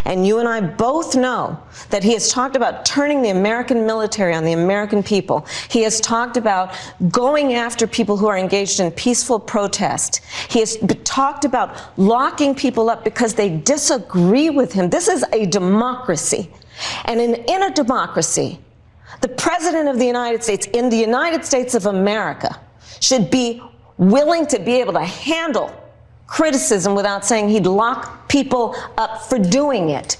And you and I both know that he has talked about turning the American military on the American people. He has talked about going after people who are engaged in peaceful protest. He has talked about locking people up because they disagree with him. This is a democracy. And in a democracy, the President of the United States, in the United States of America, should be willing to be able to handle criticism without saying he'd lock people up for doing it.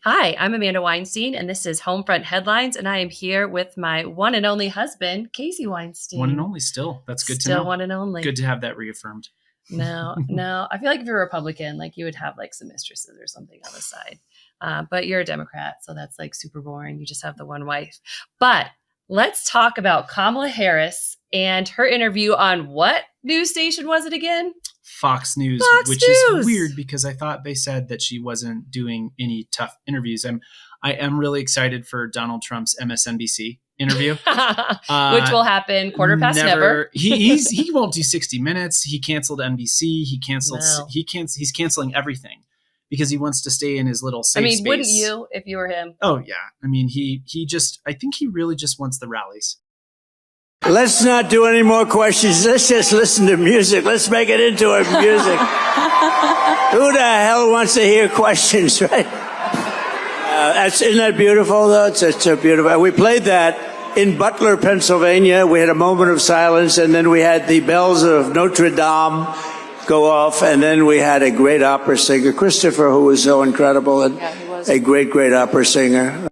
Hi, I'm Amanda Weinstein, and this is Homefront Headlines, and I am here with my one and only husband, Casey Weinstein. One and only still. That's good to know. Still one and only. Good to have that reaffirmed. No. I feel like if you're a Republican, like you would have like some mistresses or something on the side. But you're a Democrat, so that's like super boring. You just have the one wife. But let's talk about Kamala Harris and her interview on what news station was it again? Fox News, which is weird because I thought they said that she wasn't doing any tough interviews. I am really excited for Donald Trump's MSNBC interview, which will happen quarter past never. He won't do 60 Minutes. He canceled NBC. He's canceling everything because he wants to stay in his little safe space. Wouldn't you if you were him? Oh yeah. I think he really just wants the rallies. Let's not do any more questions. Let's just listen to music. Let's make it into a music. Who the hell wants to hear questions, right? Isn't that beautiful, though? It's so beautiful. We played that in Butler, Pennsylvania. We had a moment of silence, and then we had the bells of Notre Dame go off, and then we had a great opera singer, Christopher, who was so incredible, and a great, great opera singer.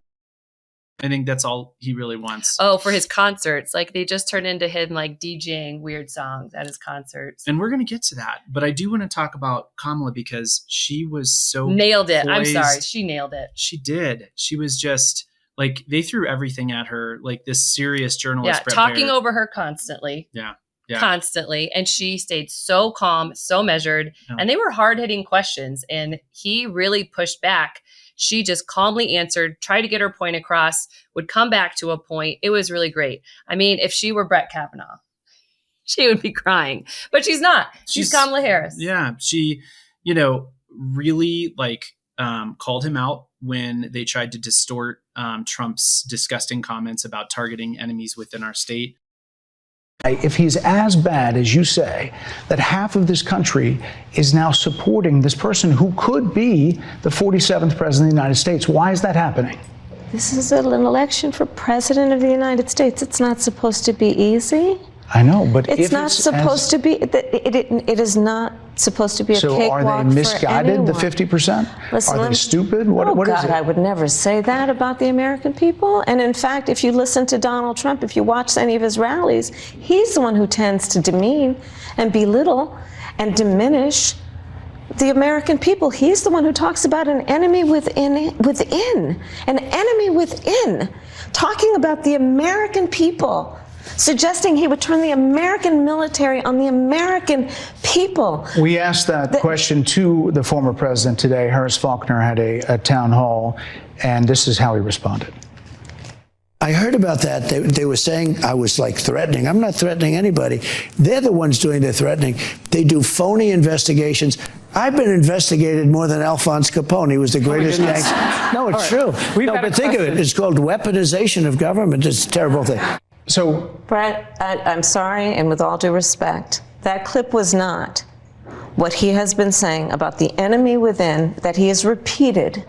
I think that's all he really wants. Oh, for his concerts. Like they just turned into him like DJing weird songs at his concerts. And we're going to get to that. But I do want to talk about Kamala because she was so nailed it. poised. I'm sorry. She nailed it. She did. She was just like, they threw everything at her, like this serious journalist. Yeah, Bret talking Baier. over her constantly. Yeah. Constantly. And she stayed so calm, so measured. Yeah. And they were hard-hitting questions. And he really pushed back. She just calmly answered, tried to get her point across, would come back to a point. It was really great. I mean, if she were Brett Kavanaugh, she would be crying. But she's not. She's Kamala Harris. Yeah. She, really called him out when they tried to distort Trump's disgusting comments about targeting enemies within our state. If he's as bad as you say, that half of this country is now supporting this person who could be the 47th president of the United States, why is that happening? This is an election for president of the United States. It's not supposed to be easy. I know, but it's not supposed to be. It is not supposed to be a cakewalk for anyone. So are they misguided, the 50%? Listen, are they stupid? What is it? I would never say that about the American people. And in fact, if you listen to Donald Trump, if you watch any of his rallies, he's the one who tends to demean and belittle and diminish the American people. He's the one who talks about an enemy within, an enemy within, talking about the American people, suggesting he would turn the American military on the American people. We asked that question to the former president today. Harris Faulkner had a town hall, and this is how he responded. I heard about that. They were saying I was like threatening. I'm not threatening anybody. They're the ones doing the threatening. They do phony investigations. I've been investigated more than Alphonse Capone. He was the greatest gangster. No, it's true. No, but think of it. It's called weaponization of government. It's a terrible thing. So, Brett, I'm sorry, and with all due respect, that clip was not what he has been saying about the enemy within that he has repeated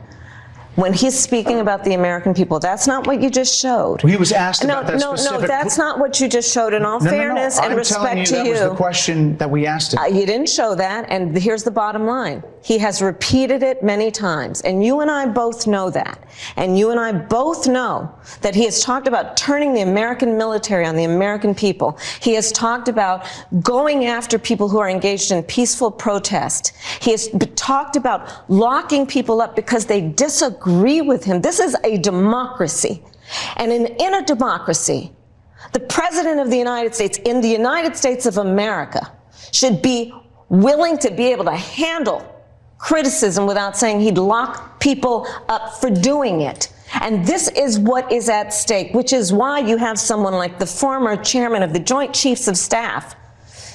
when he's speaking about the American people. That's not what you just showed. Well, he was asked about that specific... No, that's not what you just showed. In all fairness and respect to you... that was the question that we asked him. You didn't show that, and here's the bottom line. He has repeated it many times, and you and I both know that. And you and I both know that he has talked about turning the American military on the American people. He has talked about going after people who are engaged in peaceful protest. He has talked about locking people up because they disagree with him. This is a democracy. And in a democracy, the President of the United States, in the United States of America, should be willing to be able to handle criticism without saying he'd lock people up for doing it. And this is what is at stake, which is why you have someone like the former chairman of the Joint Chiefs of Staff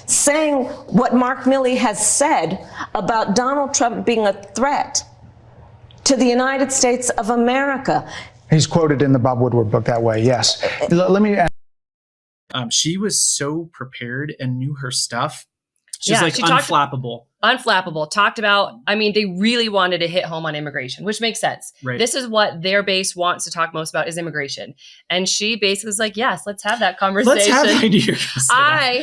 saying what Mark Milley has said about Donald Trump being a threat to the United States of America. He's quoted in the Bob Woodward book that way, yes. Let me ask. She was so prepared and knew her stuff. She was Yeah, like she unflappable. Unflappable. Talked about, I mean, they really wanted to hit home on immigration, which makes sense. Right. This is what their base wants to talk most about is immigration. And she basically was like, yes, let's have that conversation. Let's have I knew you were gonna say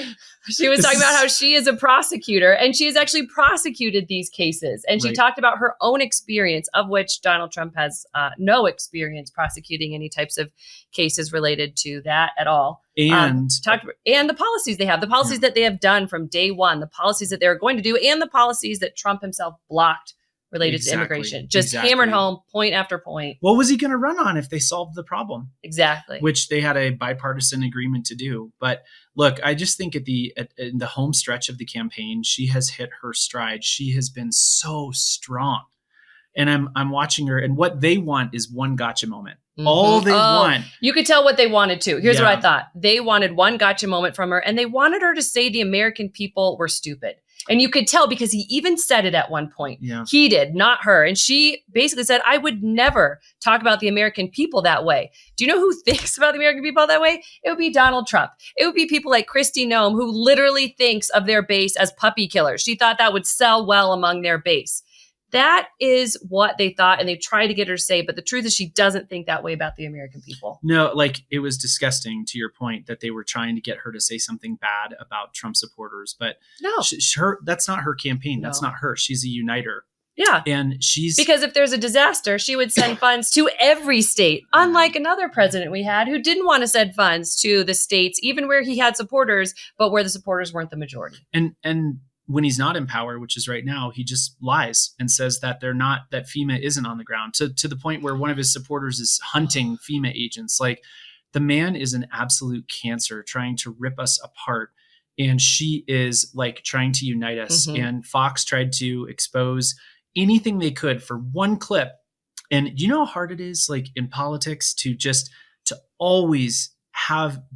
that. She was talking about how she is a prosecutor and she has actually prosecuted these cases. And she Right. talked about her own experience, of which Donald Trump has no experience prosecuting any types of cases related to that at all. And And the policies they have, the policies that they have done from day one, the policies that they're going to do, and the policies that Trump himself blocked related to immigration. Just hammered home point after point. What was he going to run on if they solved the problem? Exactly. Which they had a bipartisan agreement to do. But look, I just think in the home stretch of the campaign, she has hit her stride. She has been so strong. And I'm watching her, and what they want is one gotcha moment. Mm-hmm. All they want. You could tell what they wanted too. Here's Yeah. what I thought. They wanted one gotcha moment from her, and they wanted her to say the American people were stupid. And you could tell because he even said it at one point. Yeah. He did, not her. And she basically said, I would never talk about the American people that way. Do you know who thinks about the American people that way? It would be Donald Trump. It would be people like Kristi Noem, who literally thinks of their base as puppy killers. She thought that would sell well among their base. That is what they thought, and they tried to get her to say, but the truth is she doesn't think that way about the American people. No, like it was disgusting to your point that they were trying to get her to say something bad about Trump supporters, but No. that's not her campaign. That's No. not her. She's a uniter. Yeah. And she's Because if there's a disaster, she would send funds to every state, unlike another president we had who didn't want to send funds to the states, even where he had supporters, but where the supporters weren't the majority. and when he's not in power, which is right now, he just lies and says that that FEMA isn't on the ground to the point where one of his supporters is hunting FEMA agents. Like, the man is an absolute cancer trying to rip us apart. And she is like trying to unite us. Mm-hmm. And Fox tried to expose anything they could for one clip. And you know how hard it is, like in politics, to always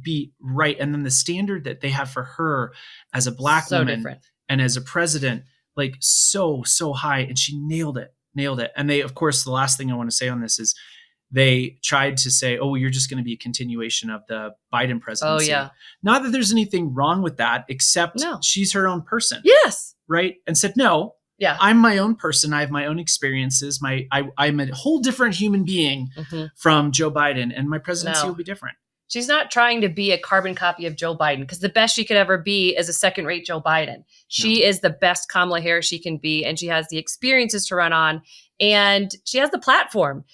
be right. And then the standard that they have for her as a black So woman different. and as a president, like so high. And she nailed it. And they, of course, the last thing I want to say on this is they tried to say, oh, you're just going to be a continuation of the Biden presidency. Oh, yeah. Not Not that there's anything wrong with that, except she's her own person. Yes. Right. And said, no, Yeah. I'm my own person. I have my own experiences. I'm a whole different human being from Joe Biden, and my presidency will be different. She's not trying to be a carbon copy of Joe Biden, because the best she could ever be is a second-rate Joe Biden. She is the best Kamala Harris she can be, and she has the experiences to run on, and she has the platform.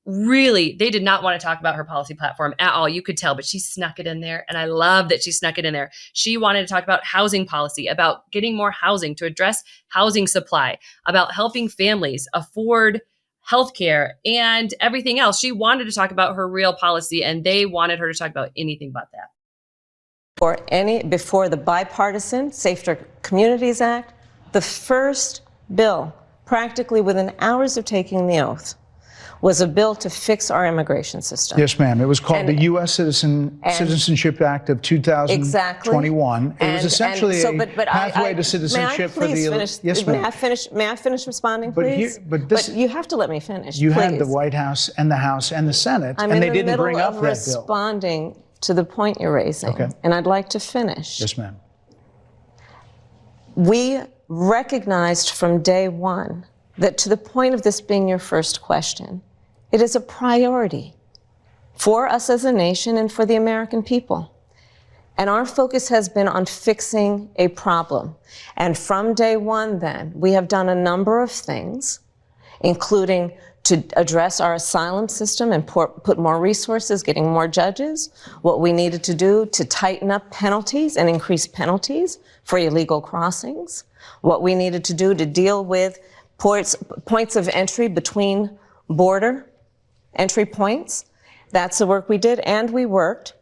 They did not want to talk about her policy platform at all. You could tell, but she snuck it in there. And I love that she snuck it in there. She wanted to talk about housing policy, about getting more housing to address housing supply, about helping families afford healthcare and everything else. She wanted to talk about her real policy, and they wanted her to talk about anything but that. Before the bipartisan Safer Communities Act, the first bill, practically within hours of taking the oath, was a bill to fix our immigration system. Yes, ma'am. It was called the U.S. Citizenship Act of 2021. Exactly. It was essentially a pathway to citizenship for the... Yes, ma'am. May I finish responding, But please? but you have to let me finish, You please. had the White House and the House and the Senate, I'm and they in the didn't bring middle up of that bill. responding to the point you're raising, Okay. and I'd like to finish. Yes, ma'am. We recognized from day one that, to the point of this being your first question, it is a priority for us as a nation and for the American people. And our focus has been on fixing a problem. And from day one, then, we have done a number of things, including to address our asylum system and put more resources, getting more judges, what we needed to do to tighten up penalties and increase penalties for illegal crossings, what we needed to do to deal with points of entry between border entry points. That's the work we did, and we worked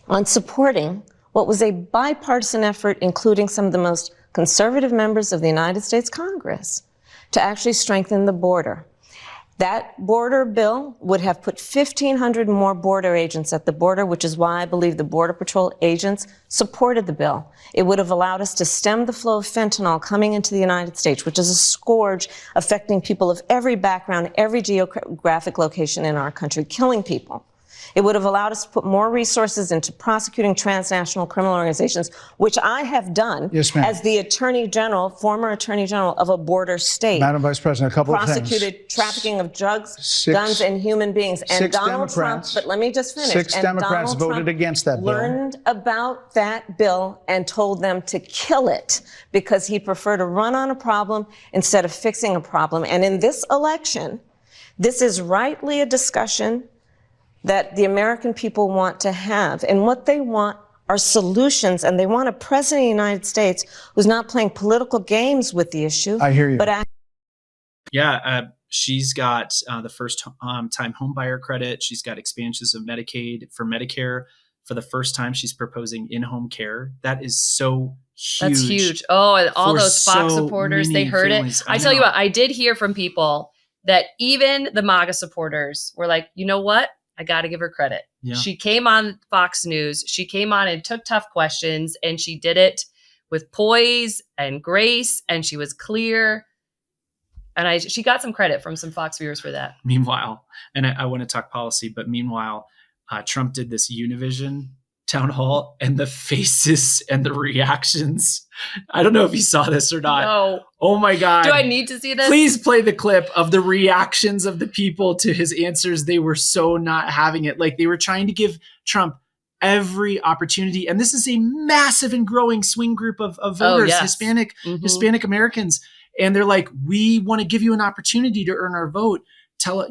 on supporting what was a bipartisan effort, including some of the most conservative members of the United States Congress, to actually strengthen the border. That border bill would have put 1,500 more border agents at the border, which is why I believe the Border Patrol agents supported the bill. It would have allowed us to stem the flow of fentanyl coming into the United States, which is a scourge affecting people of every background, every geographic location in our country, killing people. It would have allowed us to put more resources into prosecuting transnational criminal organizations, which I have done as the Attorney General, former Attorney General of a border state. Madam Vice President, a couple of things. Prosecuted trafficking of drugs, guns, and human beings. And Donald Trump, but let me just finish. 6 Democrats voted against that bill. Learned about that bill and told them to kill it because he preferred to run on a problem instead of fixing a problem. And in this election, this is rightly a discussion that the American people want to have. And what they want are solutions, and they want a president of the United States who's not playing political games with the issue. I hear you. But she's got the first time home buyer credit. She's got expansions of Medicaid for Medicare. For the first time, she's proposing in-home care. That is so huge. That's huge. Oh, and all those Fox supporters, they heard it. I tell you what, I did hear from people that even the MAGA supporters were like, you know what? I got to give her credit. Yeah. She came on Fox News. She came on and took tough questions, and she did it with poise and grace, and she was clear. And she got some credit from some Fox viewers for that. Meanwhile, and I want to talk policy, but meanwhile, Trump did this Univision town hall, and the faces and the reactions. I don't know if you saw this or not. No. Oh my God. Do I need to see this? Please play the clip of the reactions of the people to his answers. They were so not having it. Like, they were trying to give Trump every opportunity. And this is a massive and growing swing group of voters, Hispanic Americans. And they're like, we want to give you an opportunity to earn our vote. Talk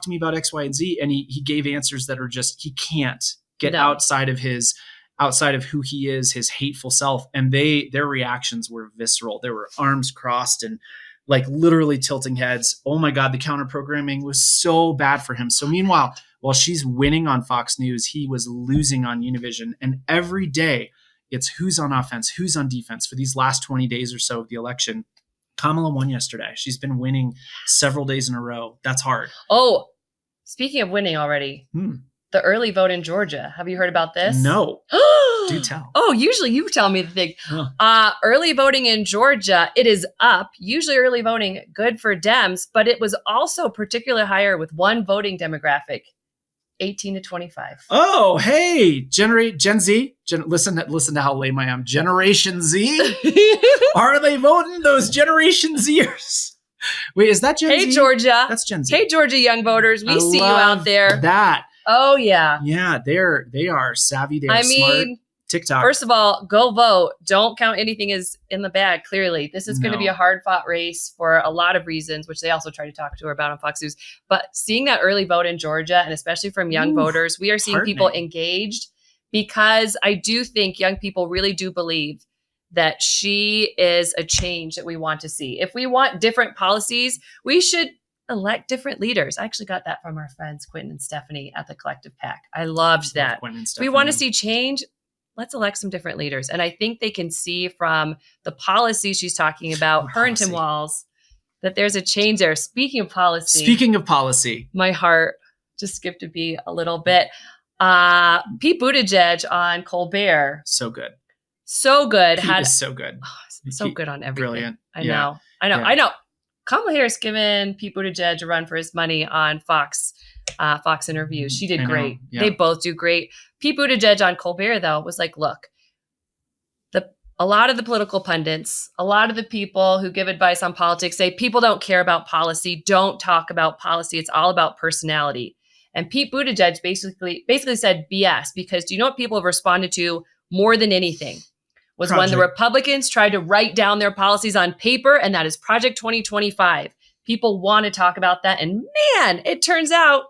to me about X, Y, and Z. And he gave answers that are just, he can't get outside of who he is, his hateful self. And their reactions were visceral. There were arms crossed and like literally tilting heads. Oh my God, the counter programming was so bad for him. So meanwhile, while she's winning on Fox News, he was losing on Univision. And every day it's who's on offense, who's on defense for these last 20 days or so of the election. Kamala won yesterday. She's been winning several days in a row. That's hard. Oh, speaking of winning already, the early vote in Georgia. Have you heard about this? No. Do tell. Oh, usually you tell me the thing. Early voting in Georgia, it is up. Usually early voting, good for Dems, but it was also particularly higher with one voting demographic, 18 to 25. Oh, hey, Gen Z. Listen to how lame I am. Generation Z? Are they voting those Generation Zers? Wait, is that Gen Z? Hey, Georgia. That's Gen Z. Hey, Georgia young voters. We see you out there. That. Oh, yeah. Yeah, they are savvy. They are smart. TikTok. First of all, go vote. Don't count anything as in the bag, clearly. This is going to be a hard-fought race for a lot of reasons, which they also try to talk to her about on Fox News. But seeing that early vote in Georgia, and especially from young voters, we are seeing people engaged because I do think young people really do believe that she is a change that we want to see. If we want different policies, we should elect different leaders. I actually got that from our friends, Quentin and Stephanie at the Collective PAC. I loved that. If we want to see change, let's elect some different leaders. And I think they can see from the policies she's talking about, her and Tim Walz, that there's a change there. Speaking of policy, my heart just skipped a beat a little bit. Pete Buttigieg on Colbert. So good. Pete is so good. So good on everything. Brilliant. I know. Kamala Harris given Pete Buttigieg a run for his money on Fox interviews. She did great. Yeah. They both do great. Pete Buttigieg on Colbert, though, was like, look, a lot of the political pundits, a lot of the people who give advice on politics say people don't care about policy, don't talk about policy. It's all about personality. And Pete Buttigieg basically said BS, because do you know what people have responded to more than anything? Was when the Republicans tried to write down their policies on paper, and that is Project 2025. People want to talk about that. And man, it turns out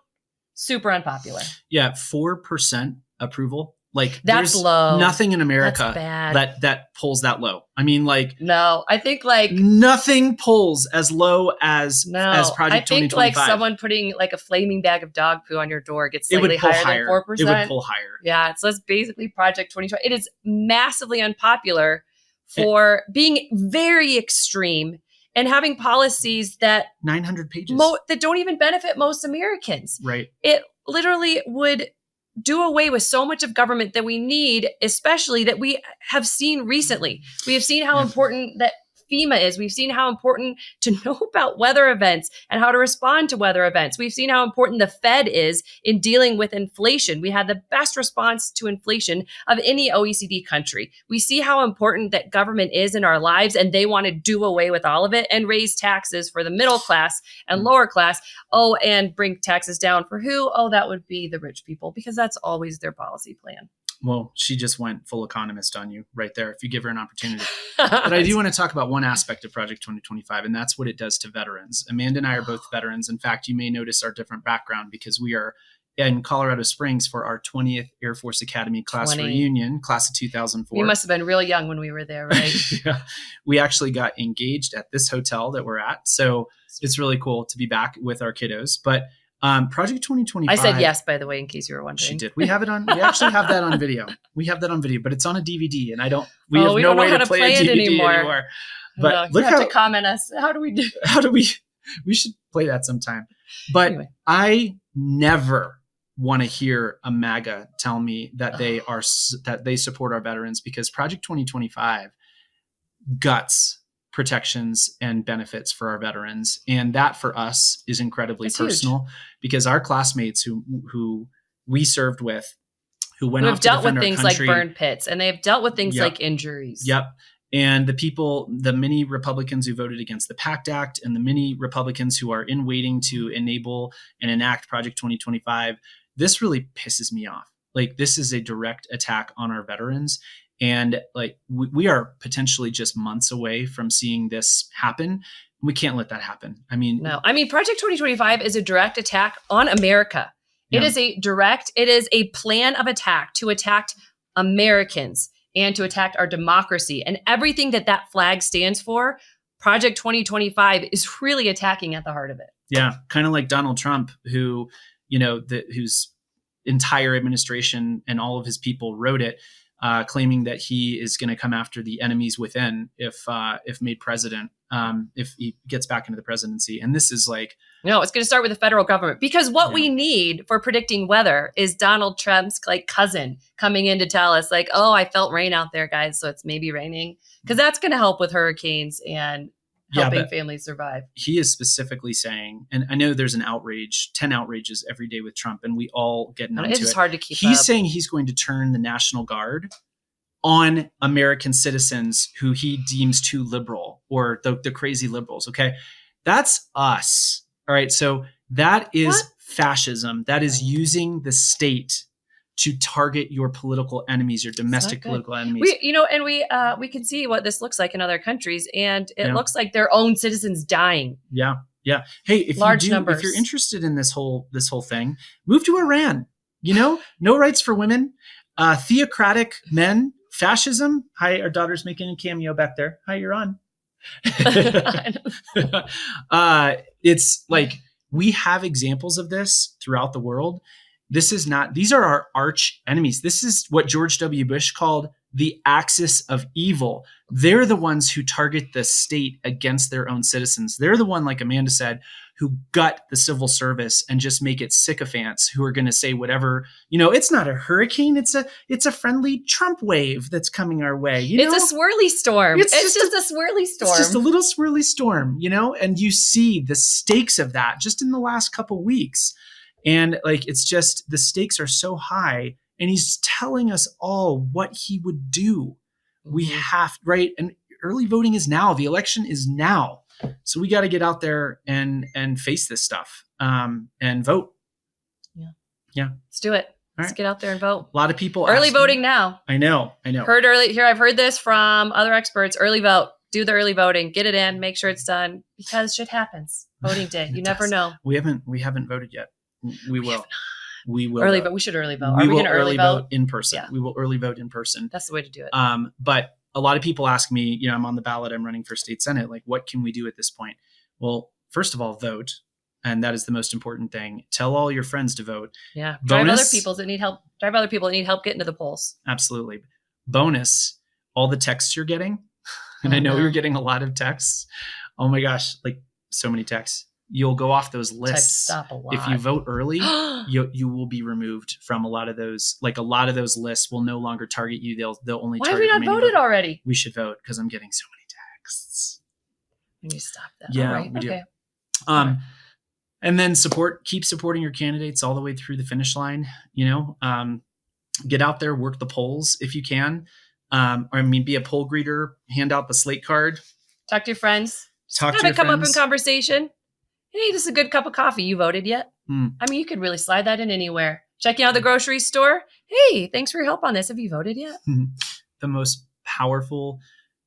super unpopular. Yeah, 4% approval. Like, that's there's low. Nothing in America that pulls that low. I mean, like, no, I think like nothing pulls as low as Project 2025. I think like someone putting like a flaming bag of dog poo on your door gets slightly higher than 4%. It would pull higher. Yeah, so that's basically Project 2025. It is massively unpopular for being very extreme and having policies that 900 pages. that don't even benefit most Americans. Right. It literally would do away with so much of government that we need, especially that we have seen recently. We have seen how important that FEMA is. We've seen how important to know about weather events and how to respond to weather events. We've seen how important the Fed is in dealing with inflation. We had the best response to inflation of any OECD country. We see how important that government is in our lives, and they want to do away with all of it and raise taxes for the middle class and lower class. Oh, and bring taxes down for who? Oh, that would be the rich people, because that's always their policy plan. Well, she just went full economist on you right there, if you give her an opportunity. But I do want to talk about one aspect of Project 2025, and that's what it does to veterans. Amanda and I are both veterans. In fact, you may notice our different background because we are in Colorado Springs for our 20th Air Force Academy class reunion, class of 2004. You must have been real young when we were there, right? Yeah. We actually got engaged at this hotel that we're at. So it's really cool to be back with our kiddos. But Project 2025. I said yes, by the way, in case you were wondering. She did. We have it on. We actually have that on video. We have that on video, but it's on a DVD, and we have no don't know way how to play a DVD anymore. But look you have how to comment us. How do we do? How do we? We should play that sometime. But anyway. I never want to hear a MAGA tell me that they support our veterans, because Project 2025 guts protections and benefits for our veterans. And that for us is incredibly personal, because our classmates who we served with, who went off to defend our country, dealt with things like burn pits, and they've dealt with things like injuries. Yep. And the many Republicans who voted against the PACT Act, and the many Republicans who are in waiting to enable and enact Project 2025, this really pisses me off. Like, this is a direct attack on our veterans. And like, we are potentially just months away from seeing this happen. We can't let that happen. No. Project 2025 is a direct attack on America. It is a plan of attack to attack Americans and to attack our democracy, and everything that flag stands for. Project 2025 is really attacking at the heart of it. Yeah. Kind of like Donald Trump, whose entire administration and all of his people wrote it, claiming that he is going to come after the enemies within if made president, if he gets back into the presidency. And this is like, no, it's going to start with the federal government, because what we need for predicting weather is Donald Trump's cousin coming in to tell us oh, I felt rain out there, guys, so it's maybe raining, because that's going to help with hurricanes and helping families survive. He is specifically saying, and I know there's an outrage, 10 outrages every day with Trump, and we all get numb to it. It's just hard to keep up. He's saying he's going to turn the National Guard on American citizens who he deems too liberal, or the crazy liberals. Okay. That's us. All right. So that is fascism. That is using the state to target your political enemies, your domestic political enemies. We can see what this looks like in other countries, and it looks like their own citizens dying. Yeah. Yeah. Hey, if you're interested in this whole thing, move to Iran. No rights for women, theocratic men, fascism. Hi, our daughter's making a cameo back there. Hi, you're on. It's like, we have examples of this throughout the world. These are our arch enemies. This is what George W. Bush called the axis of evil. They're the ones who target the state against their own citizens. They're the one, like Amanda said, who gut the civil service and just make it sycophants who are going to say whatever, it's not a hurricane. It's a friendly Trump wave that's coming our way. It's a swirly storm. It's just a swirly storm. It's just a little swirly storm, and you see the stakes of that just in the last couple weeks. And it's just, the stakes are so high, and he's telling us all what he would do. We have, right? And early voting is now. The election is now. So we got to get out there and face this stuff and vote. Yeah. Yeah. Let's do it. Let's get out there and vote. A lot of people early voting now. I know. Heard early here. I've heard this from other experts. Early vote. Do the early voting. Get it in. Make sure it's done, because shit happens. Voting day. You never know. We haven't voted yet. We will. We will early vote. We should early vote. We will early vote in person. Yeah. We will early vote in person. That's the way to do it. But a lot of people ask me, I'm on the ballot, I'm running for state senate. What can we do at this point? Well, first of all, vote. And that is the most important thing. Tell all your friends to vote. Yeah. Drive other people that need help getting to the polls. Absolutely. Bonus, all the texts you're getting. And I know you're getting a lot of texts. Oh my gosh, like so many texts. You'll go off those lists. Stop a lot. If you vote early, you will be removed from a lot of those. Like a lot of those lists will no longer target you. They'll only Why have target we not voted already? We should vote because I'm getting so many texts. We need to stop that. Yeah, all right. we do. Okay. And then keep supporting your candidates all the way through the finish line. Get out there, work the polls if you can. Be a poll greeter, hand out the slate card. Talk to your friends. Come up in conversation. Hey, this is a good cup of coffee. You voted yet? Mm. You could really slide that in anywhere. Checking out the grocery store. Hey, thanks for your help on this. Have you voted yet? The most powerful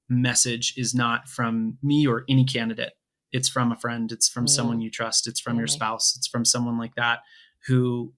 message is not from me or any candidate. It's from a friend. It's from someone you trust. It's from your spouse. It's from someone like that who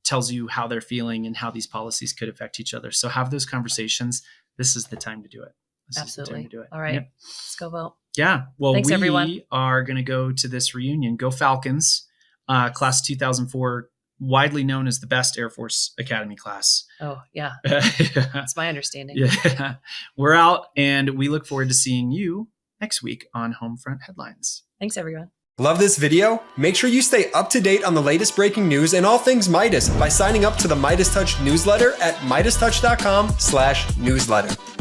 tells you how they're feeling and how these policies could affect each other. So have those conversations. This is the time to do it. Absolutely. All right. Yep. Let's go vote. Yeah. Well, thanks, we everyone. are going to go to this reunion. Go Falcons. Class 2004, widely known as the best Air Force Academy class. Oh, yeah. That's my understanding. Yeah. We're out, and we look forward to seeing you next week on Homefront Headlines. Thanks, everyone. Love this video? Make sure you stay up to date on the latest breaking news and all things Meidas by signing up to the MeidasTouch newsletter at MeidasTouch.com/newsletter.